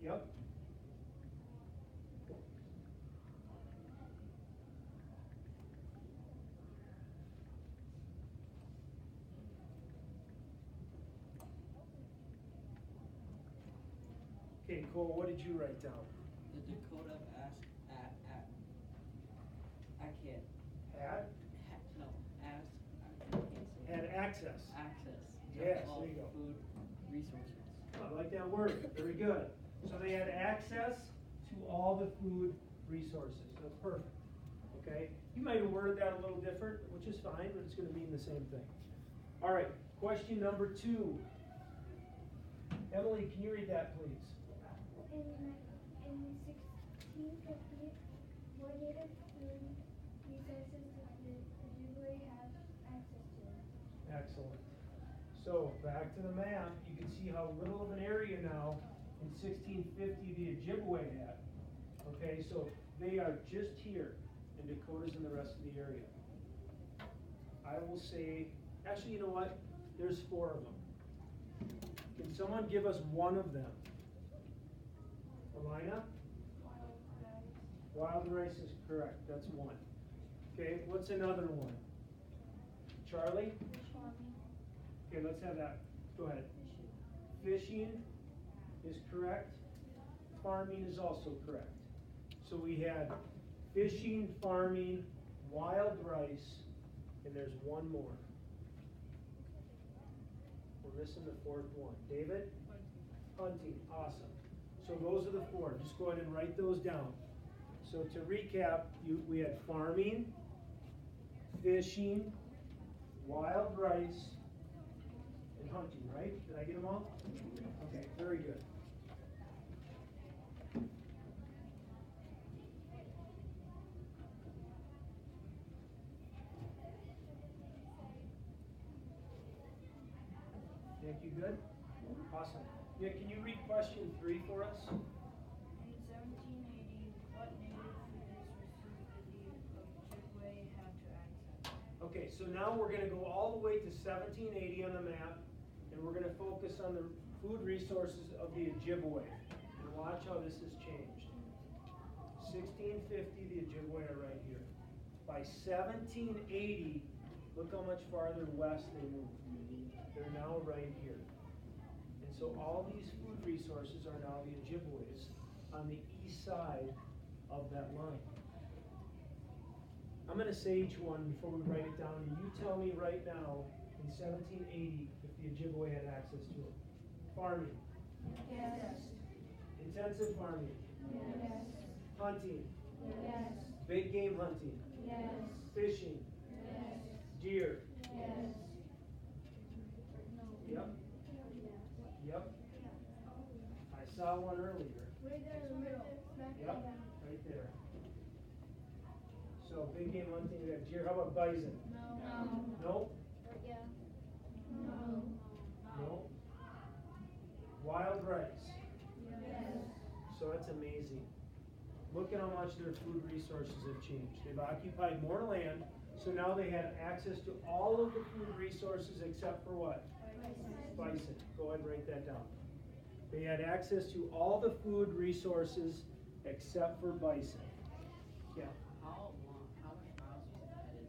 Yep. Okay, Cole, what did you write down? The Dakota asked I can't. I can't say Had it. access. Access. to Yes, all there you go. Food resources. I like that word. Very good. So they had access to all the food resources. That's perfect. Okay? You might have worded that a little different, which is fine, but it's going to mean the same thing. All right. Question number 2. Emily, can you read that, please? In 1650, what native food resources did the Ojibwe have access to? Excellent. So back to the map, you can see how little of an area now in 1650 the Ojibwe had. Okay, so they are just here, and Dakota's in the rest of the area. I will say, actually, you know what? There's 4 of them. Can someone give us one of them? Alina? Wild rice is correct. That's one. Okay, what's another one? Charlie? Okay, let's have that. Go ahead. Fishing is correct. Farming is also correct. So we had fishing, farming, wild rice, and there's one more. We're missing the 4th one. David? Hunting. Awesome. So those are the 4. Just go ahead and write those down. So to recap, we had farming, fishing, wild rice, and hunting, right? Did I get them all? Okay, very good. Nick, you good? Awesome. Nick, can you read question 3 for us? In 1780, what native food resources did the Ojibwe have to access? Okay, so now we're going to go all the way to 1780 on the map, and we're going to focus on the food resources of the Ojibwe. And watch how this has changed. 1650, the Ojibwe are right here. By 1780, look how much farther west they moved. They're now right here. And so all these food resources are now the Ojibwe's on the east side of that line. I'm going to say each one before we write it down, and you tell me right now in 1780 if the Ojibwe had access to it. Farming. Yes. Intensive farming. Yes. Hunting. Yes. Big game hunting. Yes. Fishing. Yes. Deer. Yes. Yep. Yep. I saw one earlier. Right there in the middle. Smack Yep. that down. Right there. So big game hunting, we have deer. How about bison? No. Nope. Yeah. No. Nope. Wild rice. Yes. So that's amazing. Look at how much their food resources have changed. They've occupied more land, so now they have access to all of the food resources except for what? Bison. Go ahead and write that down. They had access to all the food resources except for bison. Yeah. How many miles was that? Is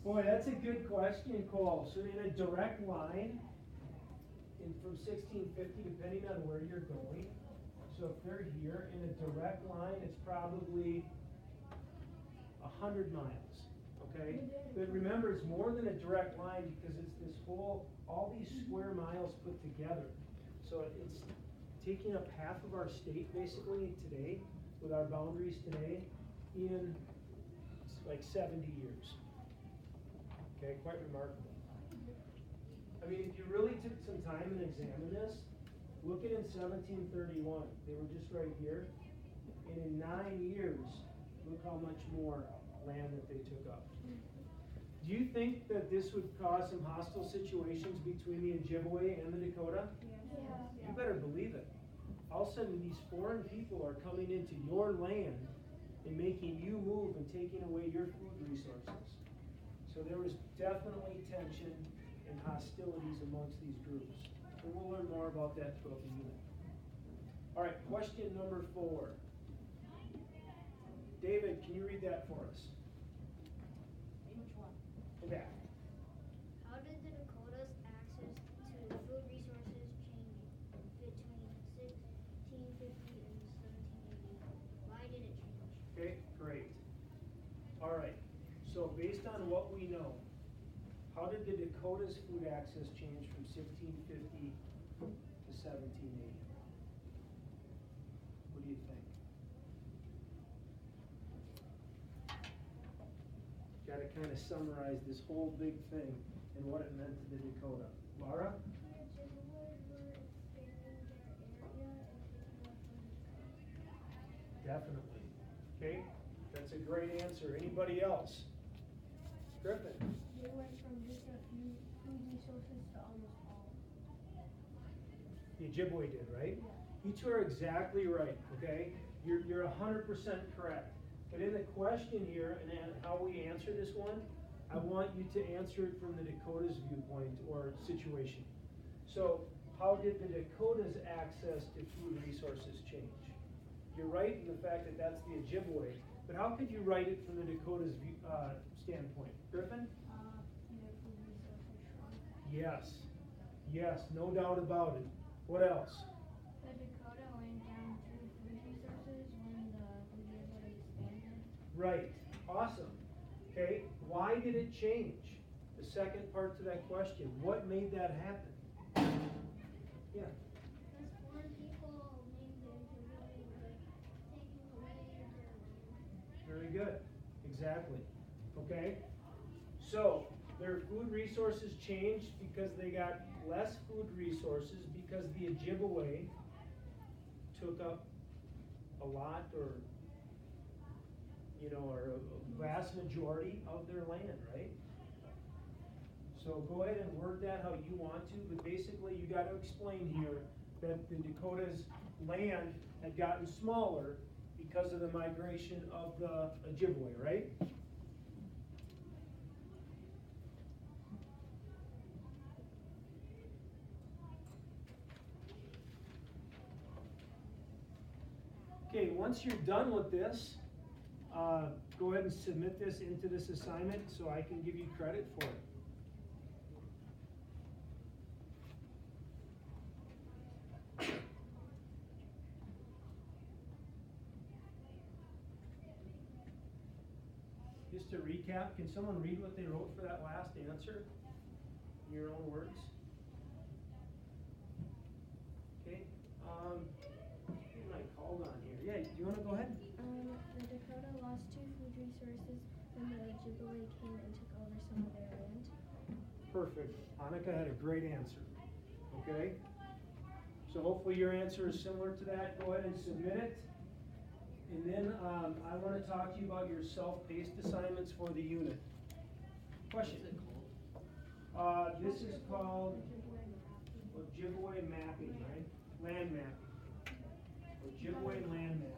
Boy, that's a good question, Cole. So in a direct line, from 1650, depending on where you're going, so if they're here in a direct line, it's probably 100 miles. Okay? But remember, it's more than a direct line because it's this whole, all these square miles put together. So it's taking up half of our state basically today, with our boundaries today, in like 70 years. Okay, quite remarkable. I mean, if you really took some time and examined this, look at in 1731, they were just right here, and in 9 years, look how much more land that they took up. Do you think that this would cause some hostile situations between the Ojibwe and the Dakota? Yeah. You better believe it. All of a sudden, these foreign people are coming into your land and making you move and taking away your food resources. So there was definitely tension and hostilities amongst these groups. And we'll learn more about that throughout the unit. All right, question number 4. David, can you read that for us? Which one? Go back. How did the Dakotas' access to food resources change between 1650 and 1780? Why did it change? Okay, great. All right, so based on what we know, how did the Dakotas' food access change from 1650 to 1780? What do you think? Got to kind of summarize this whole big thing and what it meant to the Dakota. Laura? The Ojibwe were expanding their area and taking more food. Definitely. Okay, that's a great answer. Anybody else? Griffin? They went from just a few food resources to almost all. The Ojibwe did, right? You two are exactly right, okay? You're 100% correct. But in the question here, and how we answer this one, I want you to answer it from the Dakotas' viewpoint or situation. So, how did the Dakotas' access to food resources change? You're right in the fact that that's the Ojibwe, but how could you write it from the Dakotas' standpoint? Griffin? Their food resources shrunk. Yes, no doubt about it. What else? The Dakota went down to food resources when the Ojibwe expanded. Right, awesome. Okay, why did it change? The second part to that question, what made that happen? Yeah, Because foreign people named the Ojibwe were taking away their land. very good, exactly. Okay, so their food resources changed because they got less food resources because the Ojibwe took up a lot or a vast majority of their land, right? So go ahead and word that how you want to, but basically you got to explain here that the Dakotas' land had gotten smaller because of the migration of the Ojibwe, right? Okay, once you're done with this, go ahead and submit this into this assignment so I can give you credit for it. Just to recap, can someone read what they wrote for that last answer in your own words? Okay, who am I called on here? Yeah, do you want to go ahead? The Dakota lost 2 food resources when the Ojibwe came and took over some of their land. Perfect. Hanukkah had a great answer. Okay? So hopefully your answer is similar to that. Go ahead and submit it. And then I want to talk to you about your self-paced assignments for the unit. Question? Is it cold? This is called Ojibwe mapping, right? Land mapping. Ojibwe land mapping.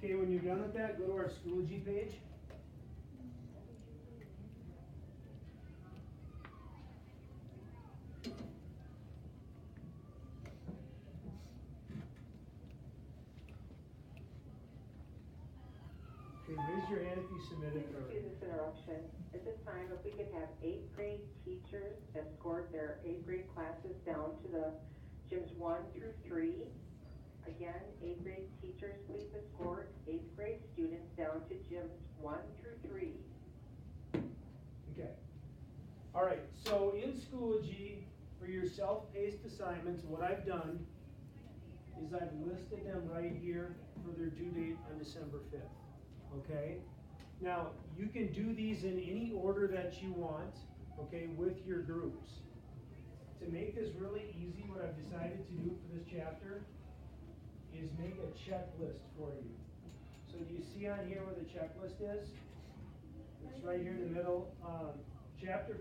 Okay, when you're done with that, go to our Schoology page. Okay, raise your hand if you submitted it already. Excuse this interruption. At this time, if we could have 8th grade teachers escort their 8th grade classes down to the gyms 1 through 3. Again, 8th grade teachers, please escort 8th grade students down to gyms 1 through 3. Okay. All right, so in Schoology, for your self-paced assignments, what I've done is I've listed them right here for their due date on December 5th. Okay? Now, you can do these in any order that you want, okay, with your groups. To make this really easy, what I've decided to do for this chapter is make a checklist for you. So do you see on here where the checklist is? It's right here in the middle. Chapter